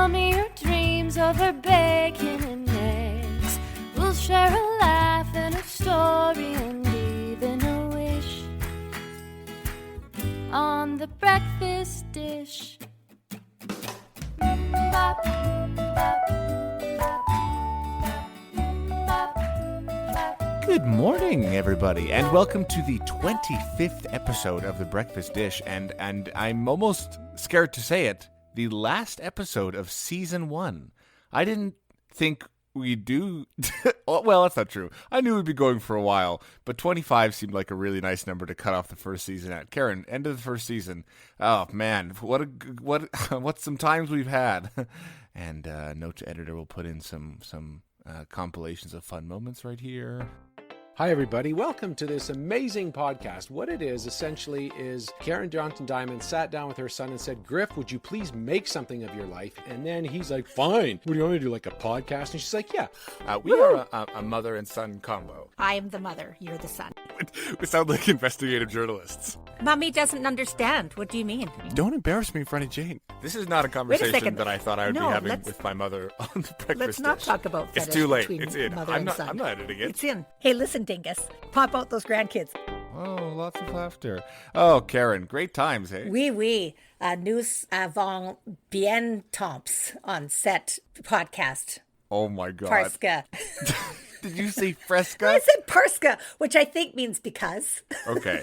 Tell me your dreams over bacon and eggs. We'll share a laugh and a story and even a wish on the breakfast dish. Bop, bop, Good morning, everybody, and welcome to the 25th episode of The Breakfast Dish, and I'm almost scared to say it, the last episode of Season 1. I didn't think we'd do... well, that's not true. I knew we'd be going for a while, but 25 seemed like a really nice number to cut off the first season at. Karen, end of the first season. Oh, man, what some times we've had. And note to editor, will put in some compilations of fun moments right here. Hi, everybody. Welcome to this amazing podcast. What it is, essentially, is Karen Johnson Diamond sat down with her son and said, Griff, would you please make something of your life? And then he's like, fine. What do you want me to do, like a podcast? And she's like, yeah. We are a mother and son combo. I am the mother. You're the son. We sound like investigative journalists. Mommy doesn't understand. What do you mean? Don't embarrass me in front of Jane. This is not a conversation that I thought I would be having with my mother on the breakfast Let's not dish. talk about fetish. It's too late. Between It's in. Mother I'm and not. son. I'm not editing it. It's in. Hey, listen, dingus. Pop out those grandkids. Oh, lots of laughter. Oh, Karen, great times, hey? Oui. Nous avons bien temps on set podcast. Oh my God. Parska. Did you say fresca? I said parska, which I think means because. Okay.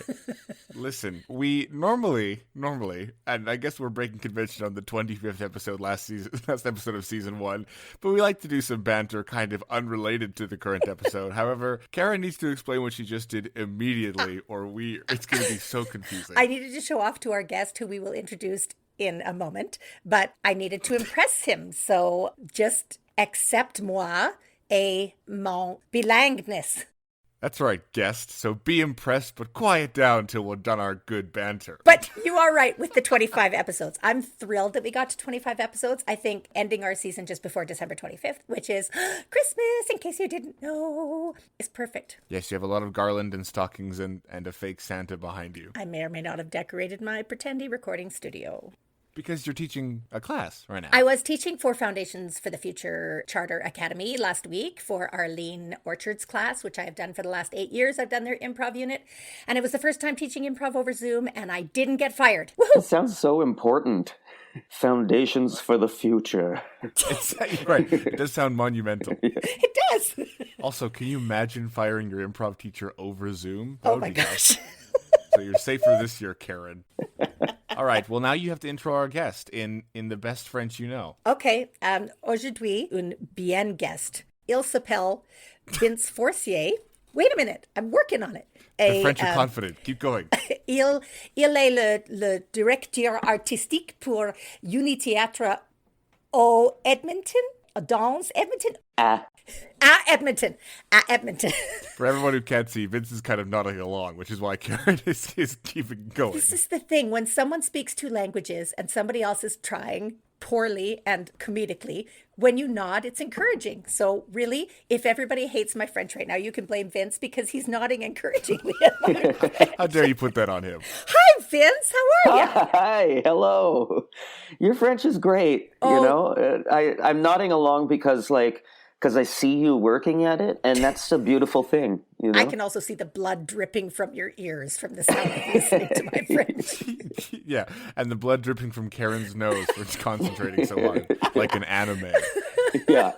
Listen, we normally, and I guess we're breaking convention on the 25th episode last episode of season 1, but we like to do some banter kind of unrelated to the current episode. However, Karen needs to explain what she just did immediately or it's going to be so confusing. I needed to show off to our guest, who we will introduce in a moment, but I needed to impress him. So just accept moi et mon bilingueness. That's right, guest. So be impressed, but quiet down till we're done our good banter. But you are right with the 25 episodes. I'm thrilled that we got to 25 episodes. I think ending our season just before December 25th, which is Christmas, in case you didn't know, is perfect. Yes, you have a lot of garland and stockings and a fake Santa behind you. I may or may not have decorated my pretendy recording studio. Because you're teaching a class right now. I was teaching for Foundations for the Future Charter Academy last week for our Lean Orchards class, which I have done for the last 8 years. I've done their improv unit. And it was the first time teaching improv over Zoom, and I didn't get fired. Woohoo! It sounds so important. Foundations for the future. Right. It does sound monumental. Yeah. It does. Also, can you imagine firing your improv teacher over Zoom? Oh my gosh. So you're safer this year, Karen. All right. Well, now you have to intro our guest in the best French you know. Okay. Aujourd'hui, une bien guest. Il s'appelle Vincent Forcier. Wait a minute. I'm working on it. The French are confident. Keep going. Il est le directeur artistique pour l'UniThéâtre au Edmonton. Dans Edmonton. Edmonton. For everyone who can't see, Vince is kind of nodding along, which is why Karen is keeping going. This is the thing. When someone speaks two languages and somebody else is trying poorly and comedically, when you nod, it's encouraging. So really, if everybody hates my French right now, you can blame Vince because he's nodding encouragingly at my French. How dare you put that on him? Hi, Vince. How are you? Hi, hello. Your French is great. Oh. You know, I'm nodding along because I see you working at it, and that's a beautiful thing. You know? I can also see the blood dripping from your ears from the sound of listening to my French. Yeah, and the blood dripping from Karen's nose for concentrating so hard, like an anime. Yeah.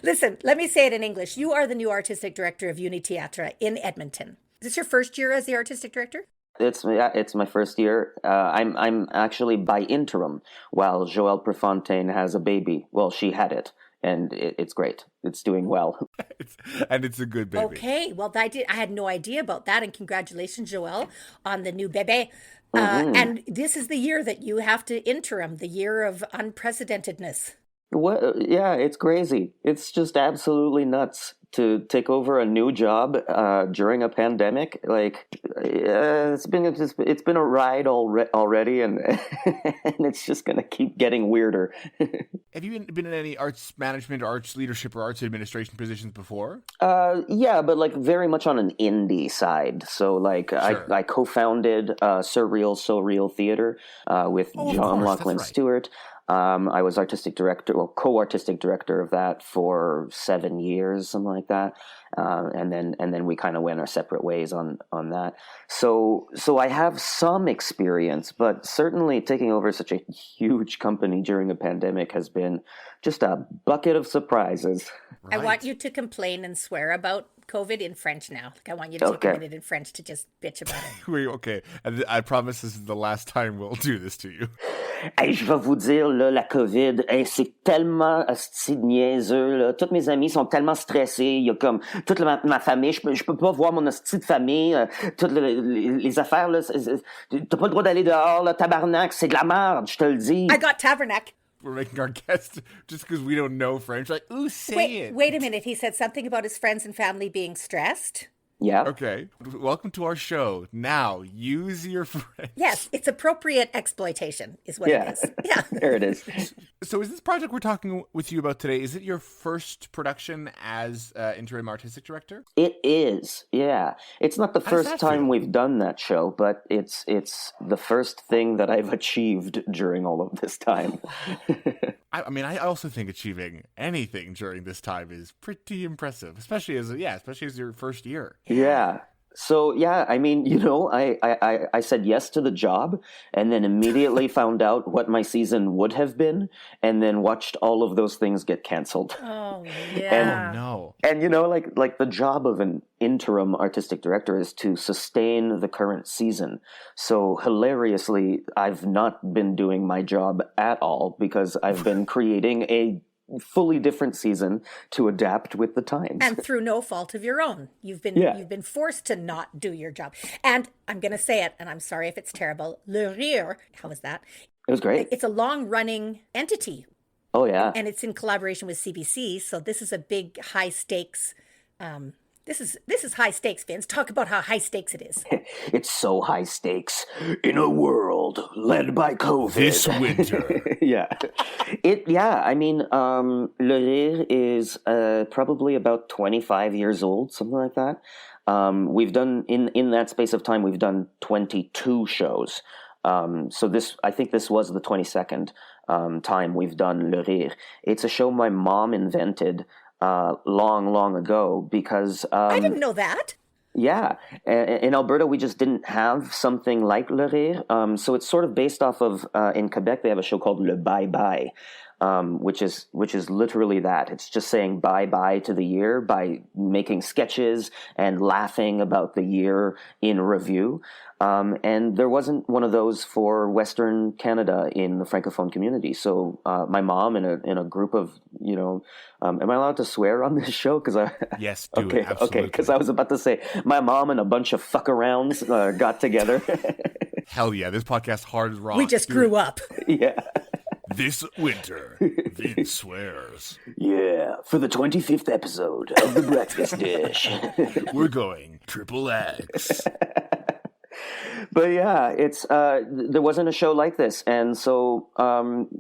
Listen, let me say it in English. You are the new artistic director of UniThéâtre in Edmonton. Is this your first year as the artistic director? It's my first year. I'm actually by interim while Joelle Prefontaine has a baby. Well, she had it. And it's great. It's doing well. It's a good baby. Okay. Well, I had no idea about that. And congratulations, Joelle, on the new bebe. And this is the year that you have to interim, the year of unprecedentedness. What? Yeah, it's crazy. It's just absolutely nuts to take over a new job during a pandemic. Like, it's been a ride already, and and it's just gonna keep getting weirder. Have you been in any arts management, arts leadership, or arts administration positions before? Yeah, but like very much on an indie side. So like, sure. I co-founded Surreal So Real Theater with John Lachlan Stewart. I was artistic director, well, co-artistic director of that for 7 years, something like that. And then we kind of went our separate ways on that. So I have some experience, but certainly taking over such a huge company during a pandemic has been just a bucket of surprises. I want you to complain and swear about COVID in French now. Like, I want you to take a minute in French to just bitch about it. Wait, okay. And I promise this is the last time we'll do this to you. Hey, je vais vous dire, là, la COVID, hey, c'est tellement hostie de niaiseux, là. Tous mes amis sont tellement stressés. Il y a comme toute ma famille. Je peux pas voir mon hostie de famille. Toutes les affaires, là. T'as pas le droit d'aller dehors, là. Tabarnak, c'est de la merde, je te le dis. I got tabernacle. We're making our guests, just because we don't know French, like, ooh, say it. Wait a minute. He said something about his friends and family being stressed. Yeah. Okay. Welcome to our show. Now, use your French. Yes, it's appropriate exploitation is what it is. Yeah. There it is. So is this project we're talking with you about today, is it your first production as interim artistic director? It is, yeah. It's not the first time we've done that show, but it's the first thing that I've achieved during all of this time. I mean, I also think achieving anything during this time is pretty impressive, especially as your first year. Yeah. So, yeah, I mean, you know, I said yes to the job and then immediately found out what my season would have been and then watched all of those things get canceled. Oh, yeah. No. And, you know, like the job of an interim artistic director is to sustain the current season. So hilariously, I've not been doing my job at all because I've been creating a fully different season to adapt with the times. And through no fault of your own. You've been forced to not do your job. And I'm going to say it, and I'm sorry if it's terrible. Rire, how was that? It was great. It's a long-running entity. Oh, yeah. And it's in collaboration with CBC, so this is a big high-stakes This is high stakes, Vince. Talk about how high stakes it is. It's so high stakes in a world led by COVID. This winter. Yeah. I mean, Le Rire is probably about 25 years old, something like that. We've done, in that space of time, we've done 22 shows. So I think this was the 22nd time we've done Le Rire. It's a show my mom invented long ago because I didn't know that. Yeah, in Alberta we just didn't have something like Le Rire, so it's sort of based off of in Quebec they have a show called Le Bye Bye, which is literally that. It's just saying bye bye to the year by making sketches and laughing about the year in review. And there wasn't one of those for Western Canada in the francophone community. So my mom in a group of, you know, am I allowed to swear on this show? Yes, do it, absolutely. Okay, because I was about to say my mom and a bunch of fuck-arounds got together. Hell yeah, this podcast hard as rock. We just grew up. Yeah. This winter, Vince swears. Yeah, for the 25th episode of The Breakfast Dish. We're going triple X. But yeah, it's there wasn't a show like this, and so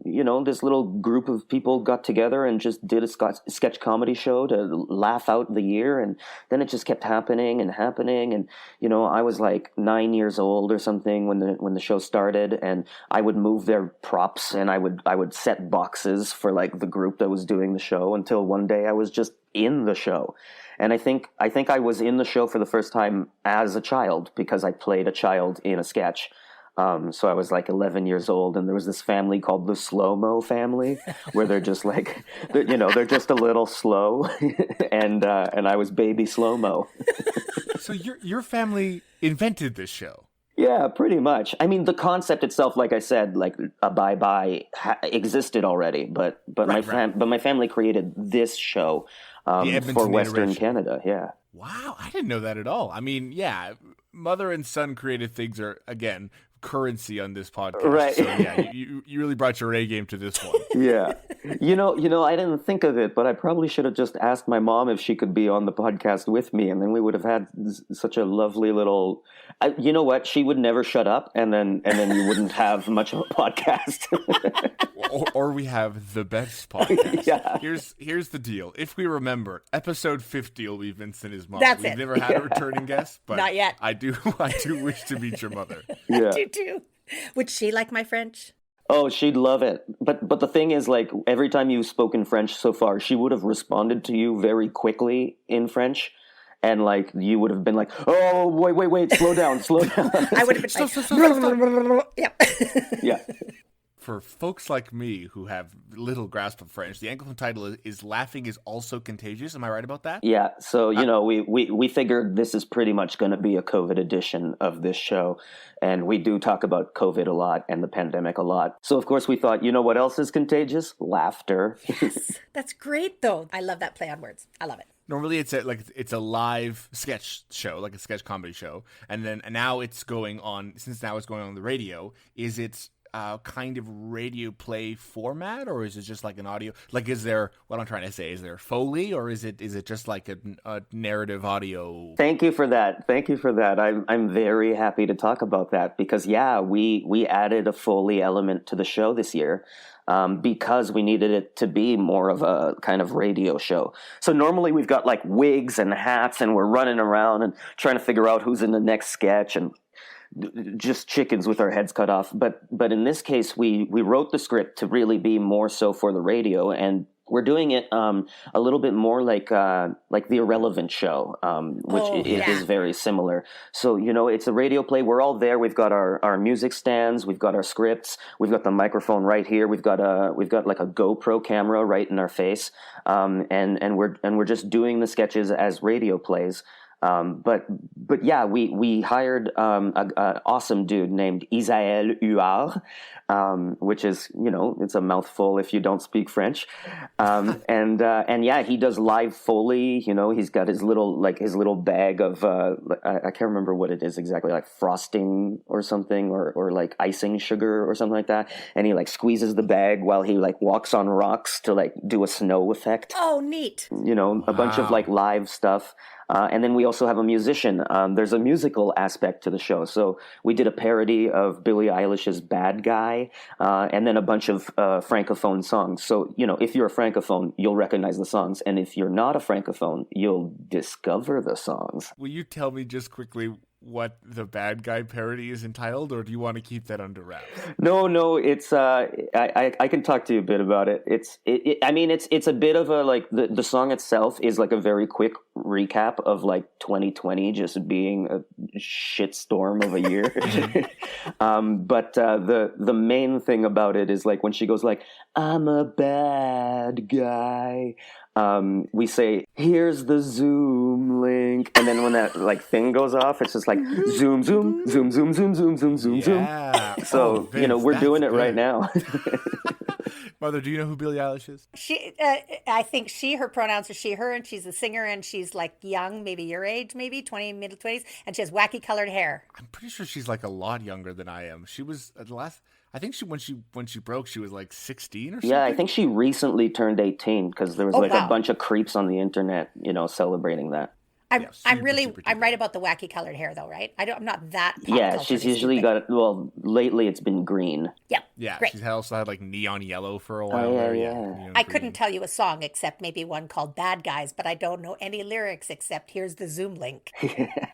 you know, this little group of people got together and just did a sketch comedy show to laugh out the year, and then it just kept happening, and you know, I was like 9 years old or something when the show started, and I would move their props and I would set boxes for like the group that was doing the show until one day I was just in the show. And I think I was in the show for the first time as a child because I played a child in a sketch. So I was like 11 years old, and there was this family called the Slow-Mo family, where they're just like, they're just a little slow, and I was baby Slow-Mo. So your family invented this show. Yeah, pretty much. I mean, the concept itself, like I said, like a bye bye existed already, but my family created this show for Western Canada. Yeah. Wow, I didn't know that at all. I mean, yeah, mother and son creative things are again currency on this podcast. Right. So yeah, you really brought your A game to this one. Yeah. You know, I didn't think of it, but I probably should have just asked my mom if she could be on the podcast with me, and then we would have had such a lovely little. You know what? She would never shut up, and then you wouldn't have much of a podcast. or we have the best podcast. Yeah. Here's the deal. If we remember, episode 50 will be Vincent his mom. That's We've it. never had a returning guest, but Not yet. I do wish to meet your mother. Yeah. I do too. Would she like my French? Oh, she'd love it. But the thing is, like, every time you've spoken French so far, she would have responded to you very quickly in French. And, like, you would have been like, oh, wait, slow down. I would have been like, yep. Yeah. For folks like me who have little grasp of French, the Anglophone title is Laughing is Also Contagious. Am I right about that? Yeah, so, we figured this is pretty much going to be a COVID edition of this show, and we do talk about COVID a lot and the pandemic a lot. So, of course, we thought, you know what else is contagious? Laughter. Yes, that's great, though. I love that play on words. I love it. Normally it's a live sketch show, like a sketch comedy show, and now it's going on, since now it's going on the radio, is it kind of radio play format, or is it just like an audio? Like, is there, what I'm trying to say, is there Foley, or is it just like a narrative audio? Thank you for that. I'm very happy to talk about that because, we added a Foley element to the show this year. Because we needed it to be more of a kind of radio show. So normally we've got like wigs and hats and we're running around and trying to figure out who's in the next sketch and just chickens with our heads cut off. But in this case, we wrote the script to really be more so for the radio, and we're doing it a little bit more like the Irrelevant show, which is very similar. So, it's a radio play. We're all there. We've got our music stands. We've got our scripts. We've got the microphone right here. We've got like a GoPro camera right in our face. And we're just doing the sketches as radio plays. But yeah, we hired an awesome dude named Isaël Huard, which is, it's a mouthful if you don't speak French. And yeah, he does live Foley. He's got his little bag of I can't remember what it is exactly, like frosting or something, or like icing sugar or something like that. And he like squeezes the bag while he like walks on rocks to like do a snow effect. Oh, neat. A bunch of like live stuff. And then we also have a musician. There's a musical aspect to the show. So we did a parody of Billie Eilish's Bad Guy, and then a bunch of francophone songs. So, if you're a francophone, you'll recognize the songs. And if you're not a francophone, you'll discover the songs. Will you tell me just quickly what the Bad Guy parody is entitled, or do you want to keep that under wraps? No, it's I can talk to you a bit about it. It's a bit of a, like, the song itself is like a very quick recap of like 2020 just being a shitstorm of a year. But the main thing about it is like when she goes like, I'm a bad guy, we say, here's the Zoom link, and then when that like thing goes off, it's just like zoom, zoom, zoom, zoom, zoom, zoom, zoom, zoom, zoom. So Vince, we're doing it right now. Mother, do you know who Billie Eilish is? She, I think her pronouns are she, her, and she's a singer, and she's like young, maybe your age, maybe middle 20s, and she has wacky colored hair. I'm pretty sure she's like a lot younger than I am. She was at the last. I think when she broke, she was like 16 or something. Yeah, I think she recently turned 18 because there was a bunch of creeps on the internet, celebrating that. I'm right about the wacky colored hair though, right? I'm not that. Yeah, she's usually got. Well, lately it's been green. Yeah. Yeah, great. she's also had like neon yellow for a while. Oh, yeah. I couldn't tell you a song except maybe one called Bad Guys, but I don't know any lyrics except here's the Zoom link.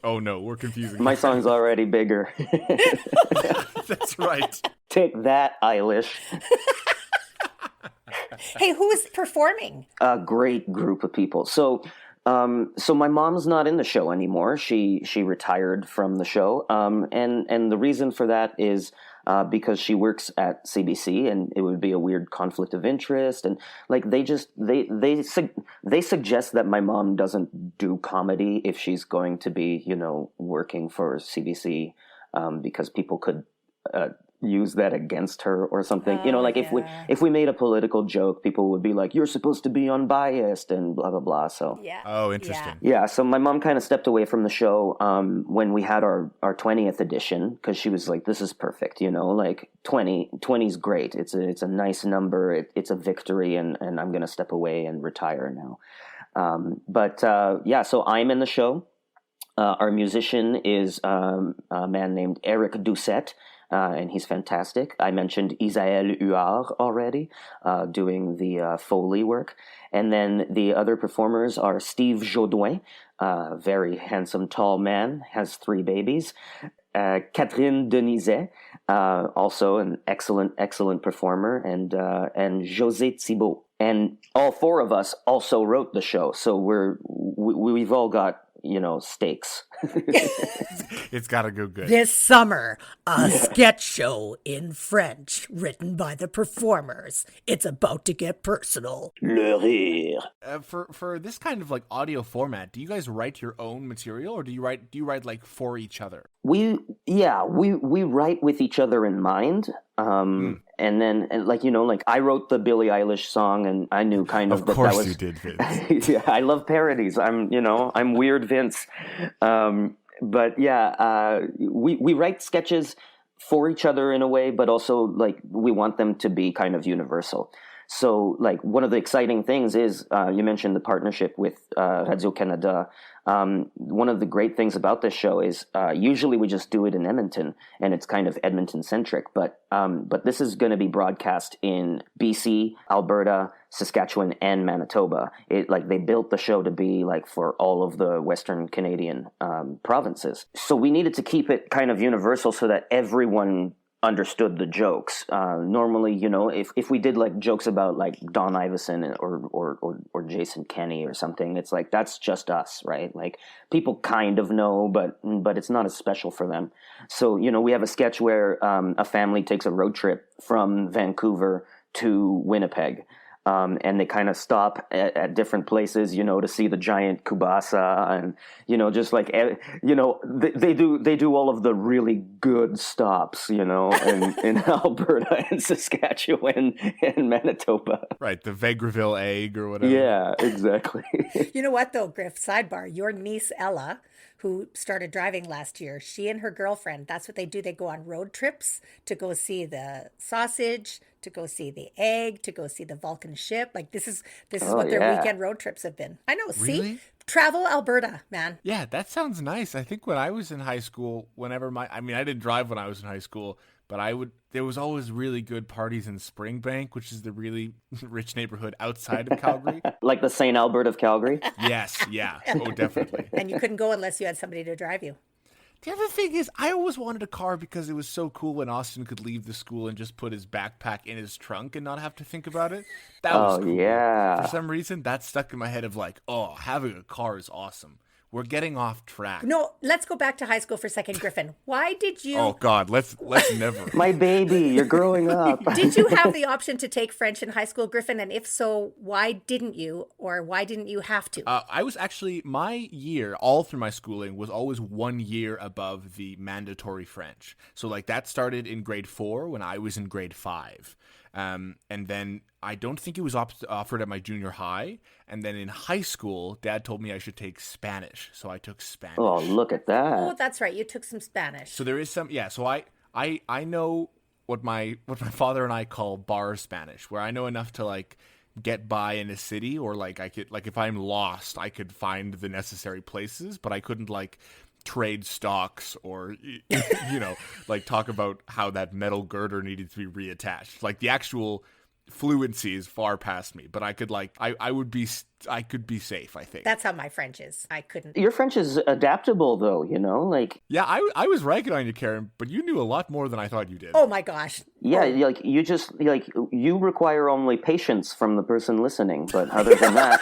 Oh no, we're confusing. My song's already bigger. That's right. Take that, Eilish. Hey, who is performing? A great group of people. So my mom's not in the show anymore. She retired from the show. And the reason for that is because she works at CBC, and it would be a weird conflict of interest. And like they suggest that my mom doesn't do comedy if she's going to be, working for CBC, because people could use that against her or something. If we made a political joke, people would be like, you're supposed to be unbiased and blah blah blah. So Oh, interesting. Yeah, so my mom kind of stepped away from the show when we had our 20th edition, because she was like, this is perfect, like 20's great. It's a nice number. It's a victory, and I'm going to step away and retire now. So I'm in the show. Our musician is a man named Eric Doucette, and he's fantastic. I mentioned Isaël Huard already, doing the Foley work. And then the other performers are Steve Jaudoin, very handsome, tall man, has 3 babies. Catherine Denizet, also an excellent performer, and José Thibault. And all four of us also wrote the show, so we've all got, stakes. It's got to go good. This summer, a sketch show in French written by the performers. It's about to get personal. Le Rire. For this kind of like audio format, do you guys write your own material, or do you write like for each other? We write with each other in mind. And then, I wrote the Billie Eilish song, and I knew kind of that was. Of course you did, Vince. Yeah, I love parodies. I'm weird Vince. But yeah, we write sketches for each other in a way, but also like we want them to be kind of universal. So like one of the exciting things is you mentioned the partnership with Radio Canada. One of the great things about this show is usually we just do it in Edmonton, and it's kind of Edmonton centric. But this is going to be broadcast in BC, Alberta, Saskatchewan, and Manitoba. They built the show to be like for all of the Western Canadian provinces. So we needed to keep it kind of universal so that everyone understood the jokes. Normally, if we did like jokes about like Don Iveson or Jason Kenney or something, it's like that's just us, right? Like people kind of know, but it's not as special for them. So we have a sketch where a family takes a road trip from Vancouver to Winnipeg. And they kind of stop at different places, to see the giant kubasa, and just like they do all of the really good stops, in Alberta and Saskatchewan and Manitoba. Right, the Vegreville egg or whatever. Yeah, exactly. You know what though, Griff? Sidebar: your niece Ella, who started driving last year, she and her girlfriend, that's what they do. They go on road trips to go see the sausage, to go see the egg, to go see the Vulcan ship. Like this is what their weekend road trips have been. I know. Really? See? Travel Alberta, man. Yeah, that sounds nice. I think when I was in high school, I didn't drive when I was in high school, but there was always really good parties in Springbank, which is the really rich neighborhood outside of Calgary. Like the St. Albert of Calgary? Yes, yeah. Oh, definitely. And you couldn't go unless you had somebody to drive you. The other thing is, I always wanted a car because it was so cool when Austin could leave the school and just put his backpack in his trunk and not have to think about it. That was cool. Yeah. For some reason, that stuck in my head of like, oh, having a car is awesome. We're getting off track. No, let's go back to high school for a second, Griffin. Why did you... Oh, God, let's never. My baby, you're growing up. Did you have the option to take French in high school, Griffin? And if so, why didn't you? Or why didn't you have to? I was actually, my year, all through my schooling, was always 1 year above the mandatory French. So, like, that started in grade 4 when I was in grade 5. And then I don't think it was offered at my junior high. And then in high school, Dad told me I should take Spanish. So I took Spanish. Oh, look at that. Oh, that's right. You took some Spanish. So there is some, yeah. So I know what my father and I call bar Spanish, where I know enough to like get by in a city, or like I could, like if I'm lost, I could find the necessary places, but I couldn't like trade stocks or like talk about how that metal girder needed to be reattached. Like the actual fluency is far past me, but I could like I could be safe, I think. That's how my French is. I couldn't. Your French is adaptable though, like. Yeah, I was ragging on you, Karen, but you knew a lot more than I thought you did. Oh my gosh. Yeah, like you just like you require only patience from the person listening, but other than that.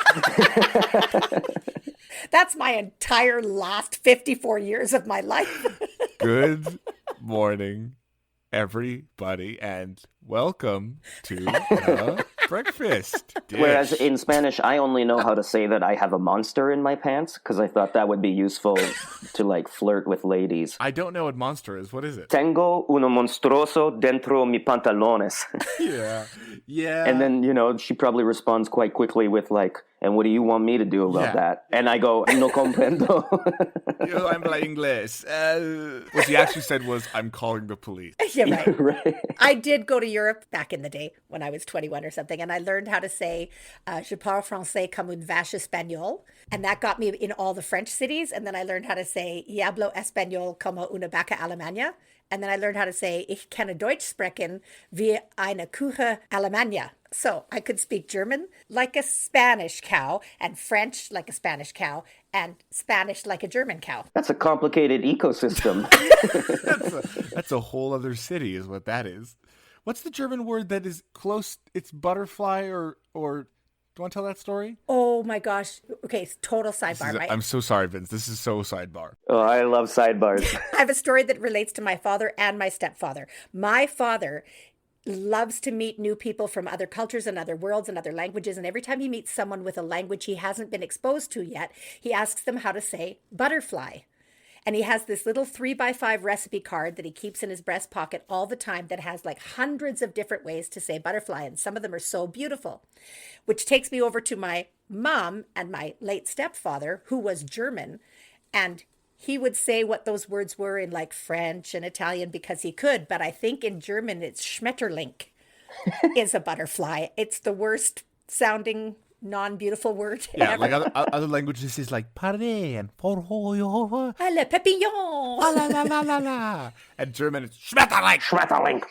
That's my entire last 54 years of my life. Good morning, everybody, and welcome to the breakfast dish. Whereas in Spanish, I only know how to say that I have a monster in my pants because I thought that would be useful to like flirt with ladies. I don't know what monster is. What is it? Tengo uno monstruoso dentro mi pantalones. Yeah. And then, she probably responds quite quickly with like, and what do you want me to do about that? And I go, no comprendo. Yo habla inglés. What she actually said was, I'm calling the police. Yeah, right. Right. I did go to Europe back in the day when I was 21 or something. something, and I learned how to say, je parle français comme une vache espagnole. And that got me in all the French cities. And then I learned how to say, ich hablo español como una vaca alemana. And then I learned how to say, ich kann Deutsch sprechen wie eine Kuh Alemania. So I could speak German like a Spanish cow, and French like a Spanish cow, and Spanish like a German cow. That's a complicated ecosystem. That's a whole other city is what that is. What's the German word that is close? It's butterfly or do you want to tell that story? Oh my gosh. Okay, total sidebar, right? I'm so sorry, Vince. This is so sidebar. Oh, I love sidebars. I have a story that relates to my father and my stepfather. My father loves to meet new people from other cultures and other worlds and other languages. And every time he meets someone with a language he hasn't been exposed to yet, he asks them how to say butterfly. And he has this little 3x5 recipe card that he keeps in his breast pocket all the time that has like hundreds of different ways to say butterfly. And some of them are so beautiful, which takes me over to my mom and my late stepfather, who was German. And he would say what those words were in like French and Italian because he could. But I think in German, it's Schmetterling is a butterfly. It's the worst sounding non-beautiful word Yeah, ever. like other languages is like paré and porho. Le papillon. La la la la la. And German is Schmetterling. Schmetterling.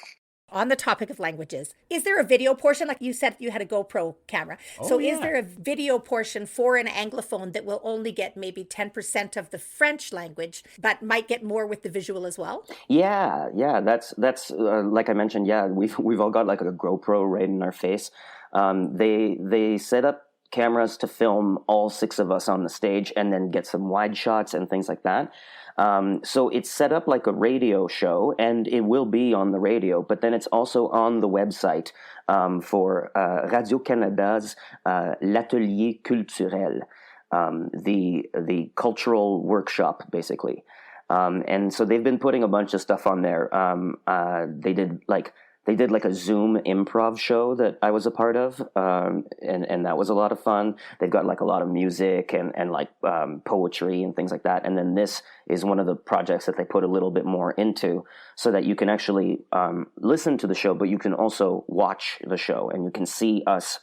On the topic of languages, is there a video portion? Like you said, you had a GoPro camera. Is there a video portion for an Anglophone that will only get maybe 10% of the French language, but might get more with the visual as well? Yeah. That's like I mentioned. Yeah, we've all got like a GoPro right in our face. They set up cameras to film all 6 of us on the stage and then get some wide shots and things like that. So it's set up like a radio show, and it will be on the radio, but then it's also on the website for Radio-Canada's L'Atelier Culturel, the cultural workshop, basically. And so they've been putting a bunch of stuff on there. They did like a Zoom improv show that I was a part of, and that was a lot of fun. They've got like a lot of music and like poetry and things like that. And then this is one of the projects that they put a little bit more into, so that you can actually listen to the show, but you can also watch the show and you can see us,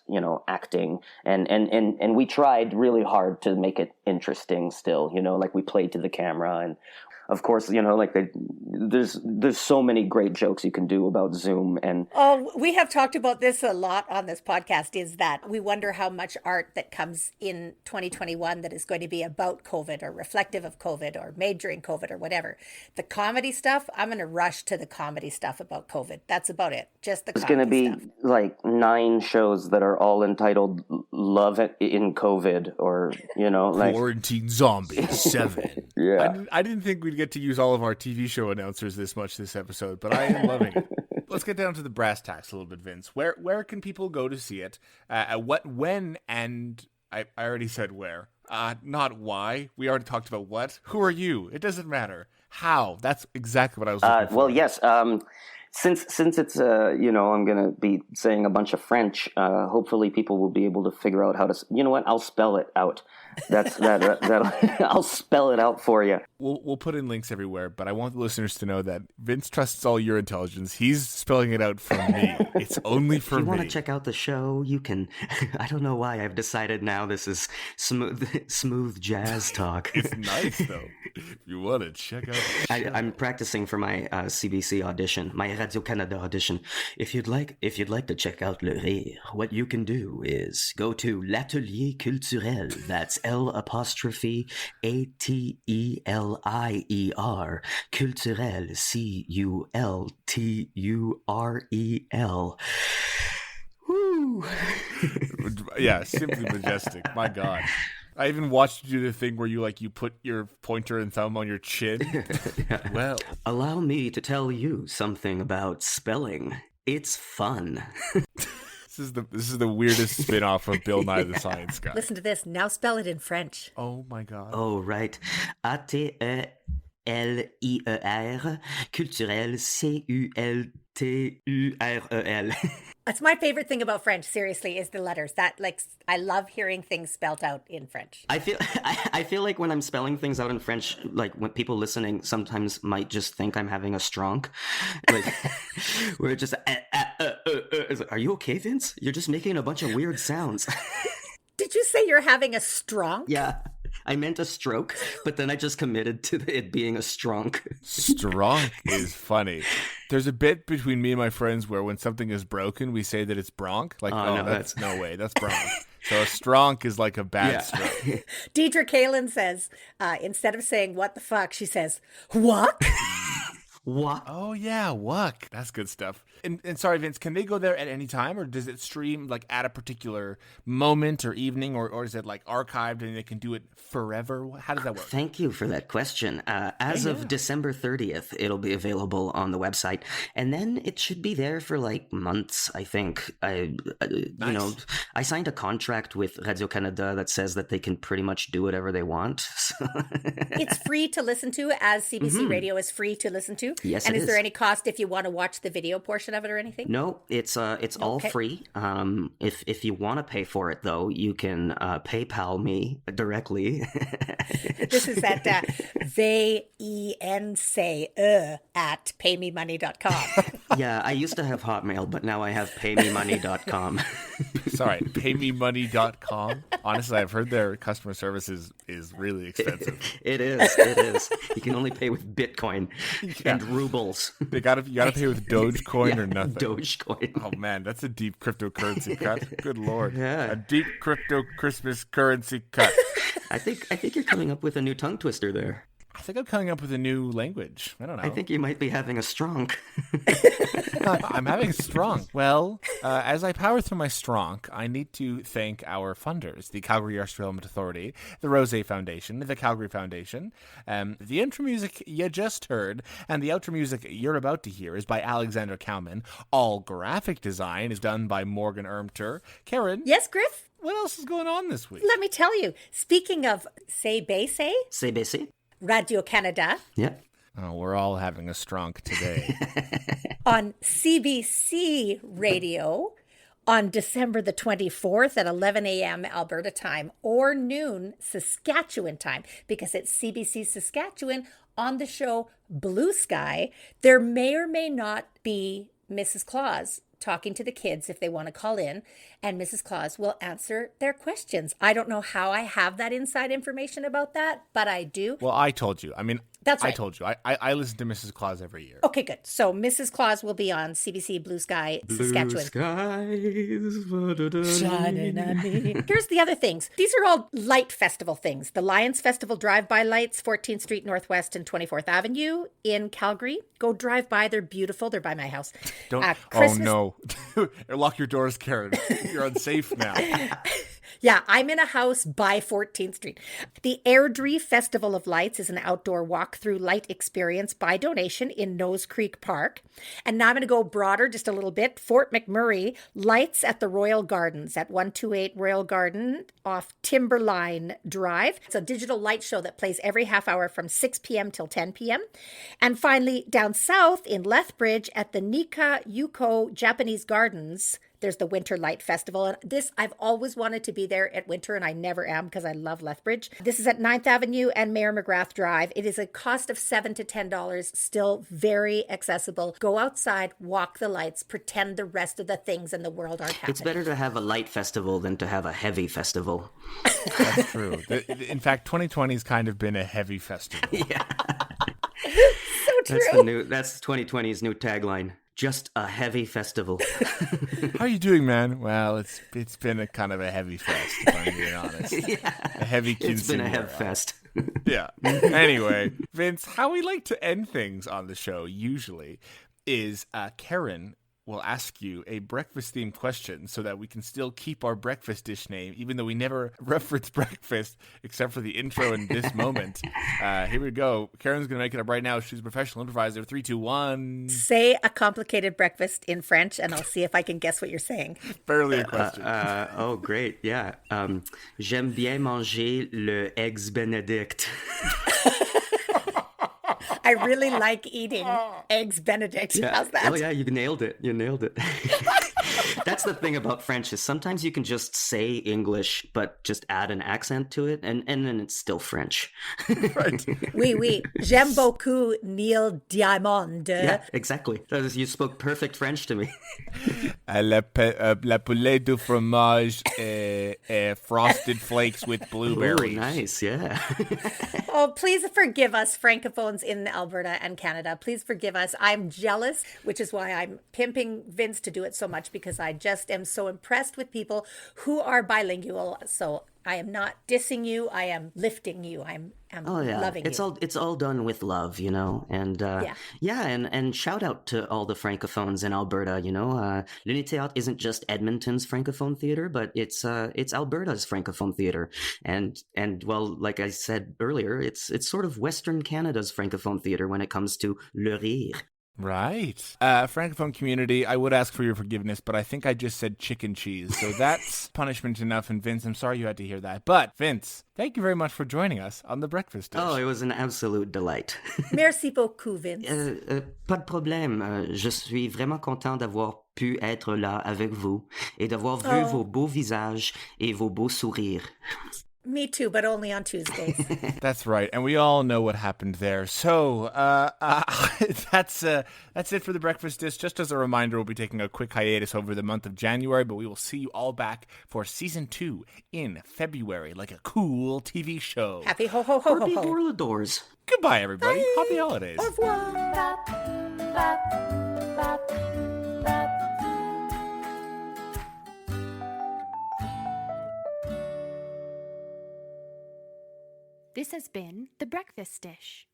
acting. And we tried really hard to make it interesting still, like we played to the camera. And of course, like there's so many great jokes you can do about Zoom. And we have talked about this a lot on this podcast, is that we wonder how much art that comes in 2021 that is going to be about COVID or reflective of COVID or made during COVID or whatever. The comedy stuff, I'm going to rush to the comedy stuff about COVID. That's about it. Just the comedy stuff. It's going to be like 9 shows that are all entitled Love in COVID, or, like Quarantine Zombies 7. Yeah. I didn't think we'd get to use all of our TV show announcers this much this episode, but I am loving it. Let's get down to the brass tacks a little bit, Vince. Where can people go to see it? When, and I already said where. Not why. We already talked about what. Who are you? It doesn't matter. How? That's exactly what I was looking for. Well, yes. Since it's I'm gonna be saying a bunch of French. Hopefully, people will be able to figure out how to. You know what? I'll spell it out. I'll spell it out for you. We'll put in links everywhere, but I want the listeners to know that Vince trusts all your intelligence. He's spelling it out for me. It's only for me. If you want to check out the show, you can. I don't know why I've decided now this is smooth jazz talk. It's nice though. If you want to check out the show. I'm practicing for my CBC audition, my Radio-Canada audition. If you'd like to check out Le Rire, what you can do is go to L'Atelier Culturel. That's L'Atelier Culturel, Culturel. Woo! Yeah, simply majestic. My God. I even watched you do the thing where you put your pointer and thumb on your chin. Well, allow me to tell you something about spelling. It's fun. This is the weirdest spin-off of Bill Nye the Science Guy. Listen to this. Now spell it in French. Oh my God. Oh, right. Atelierculturel, Culturel. That's my favorite thing about French, seriously, is the letters. I love hearing things spelt out in French. I feel like when I'm spelling things out in French, like when people listening sometimes might just think I'm having a stronk. Like, we're just Are you okay, Vince? You're just making a bunch of weird sounds. Did you say you're having a stronk? Yeah, I meant a stroke, but then I just committed to it being a stronk. Stronk is funny. There's a bit between me and my friends where when something is broken, we say that it's bronk. Like, no, that's no way, that's bronk. So a stronk is like a bad stroke. Deidre Kalin says, instead of saying what the fuck, she says, what? What? Oh yeah, wuck. That's good stuff. And sorry, Vince, can they go there at any time, or does it stream like at a particular moment or evening, or is it like archived and they can do it forever? How does that work? Thank you for that question. As of December 30th, it'll be available on the website, and then it should be there for like months, I think. You know, I signed a contract with Radio-Canada that says that they can pretty much do whatever they want. So. It's free to listen to, as CBC Radio is free to listen to. Yes, and it is there any cost if you want to watch the video portion of it or anything? No, it's all free. If you want to pay for it, though, you can PayPal me directly. This is at at paymemoney.com. Yeah, I used to have Hotmail, but now I have paymemoney.com. Sorry, paymemoney.com. Honestly, I've heard their customer service is really expensive. It is. You can only pay with Bitcoin and rubles. You gotta pay with Dogecoin or nothing. Dogecoin. Oh man, that's a deep cryptocurrency cut. Good lord. Yeah. A deep crypto Christmas currency cut. I think you're coming up with a new tongue twister there. I think I'm coming up with a new language. I don't know. I think you might be having a stronk. I'm having a stronk. Well, as I power through my stronk, I need to thank our funders, the Calgary Arts Development Authority, the Rozsa Foundation, the Calgary Foundation. The intro music you just heard and the outro music you're about to hear is by Alexander Cowman. All graphic design is done by Morgan Ermter. Karen? Yes, Griff? What else is going on this week? Let me tell you. Speaking of CBC? Radio-Canada. Yeah. Oh, we're all having a stronk today. On CBC Radio on December the 24th at 11 a.m. Alberta time or noon Saskatchewan time, because it's CBC Saskatchewan on the show Blue Sky. There may or may not be Mrs. Claus talking to the kids if they want to call in, and Mrs. Claus will answer their questions. I don't know how I have that inside information about that, but I do. Well, I told you. I mean, that's right. I told you. I listen to Mrs. Claus every year. Okay, good. So Mrs. Claus will be on CBC Blue Sky, Saskatchewan. Blue skies. Shining on me. Here's the other things. These are all light festival things. The Lions Festival drive-by lights, 14th Street Northwest and 24th Avenue in Calgary. Go drive by. They're beautiful. They're by my house. Don't. Christmas... Oh, no. Lock your doors, Karen. You're unsafe now. Yeah, I'm in a house by 14th Street. The Airdrie Festival of Lights is an outdoor walk-through light experience by donation in Nose Creek Park. And now I'm going to go broader just a little bit. Fort McMurray, lights at the Royal Gardens at 128 Royal Garden off Timberline Drive. It's a digital light show that plays every half hour from 6 p.m. till 10 p.m. And finally, down south in Lethbridge at the Nika Yuko Japanese Gardens, there's the Winter Light Festival. And this, I've always wanted to be there at winter, and I never am because I love Lethbridge. This is at 9th Avenue and Mayor McGrath Drive. It is a cost of $7 to $10, still very accessible. Go outside, walk the lights, pretend the rest of the things in the world aren't happening. It's better to have a light festival than to have a heavy festival. That's true. In fact, 2020's kind of been a heavy festival. Yeah. So true. That's 2020's new tagline. Just a heavy festival. How are you doing, man? Well, it's been a kind of a heavy fest, if I'm being honest. Yeah. A heavy It's been a heavy fest. Yeah. Anyway, Vince, how we like to end things on the show usually is Karen will ask you a breakfast-themed question so that we can still keep our breakfast dish name, even though we never reference breakfast except for the intro in this moment. Here we go. Karen's going to make it up right now. She's a professional improviser. 3, 2, 1. Say a complicated breakfast in French, and I'll see if I can guess what you're saying. Barely a question. Oh, great. Yeah. J'aime bien manger le eggs Benedict. I really like eating eggs Benedict. Yeah. How's that? Oh, yeah, you nailed it. That's the thing about French is sometimes you can just say English, but just add an accent to it, and then it's still French. Right. Oui, oui. J'aime beaucoup Neil Diamond. Yeah, exactly. You spoke perfect French to me. La poulet du fromage frosted flakes with Ooh, blueberries. nice, yeah. Oh, please forgive us, francophones in Alberta and Canada. Please forgive us. I'm jealous, which is why I'm pimping Vince to do it so much, because I just am so impressed with people who are bilingual. So I am not dissing you. I am lifting you. I'm Oh yeah, loving it's you. it's all done with love, you know, and and shout out to all the francophones in Alberta, you know. L'UniThéâtre isn't just Edmonton's francophone theater, but it's Alberta's francophone theater, and well, like I said earlier, it's sort of Western Canada's francophone theater when it comes to Le Rire. Right. Francophone community, I would ask for your forgiveness, but I think I just said chicken cheese. So that's punishment enough. And Vince, I'm sorry you had to hear that. But Vince, thank you very much for joining us on The Breakfast Dish. Oh, it was an absolute delight. Merci beaucoup, Vince. Pas de problème. Je suis vraiment content d'avoir pu être là avec vous et d'avoir vu vos beaux visages et vos beaux sourires. Me too, but only on Tuesdays. That's right, and we all know what happened there. So that's it for The Breakfast Dish. Just as a reminder, we'll be taking a quick hiatus over the month of January, but we will see you all back for season 2 in February, like a cool TV show. Happy ho ho ho ho Happy ho. Holidays. Goodbye, everybody. Happy holidays. Au revoir. Bop, bop, bop, bop. This has been The Breakfast Dish.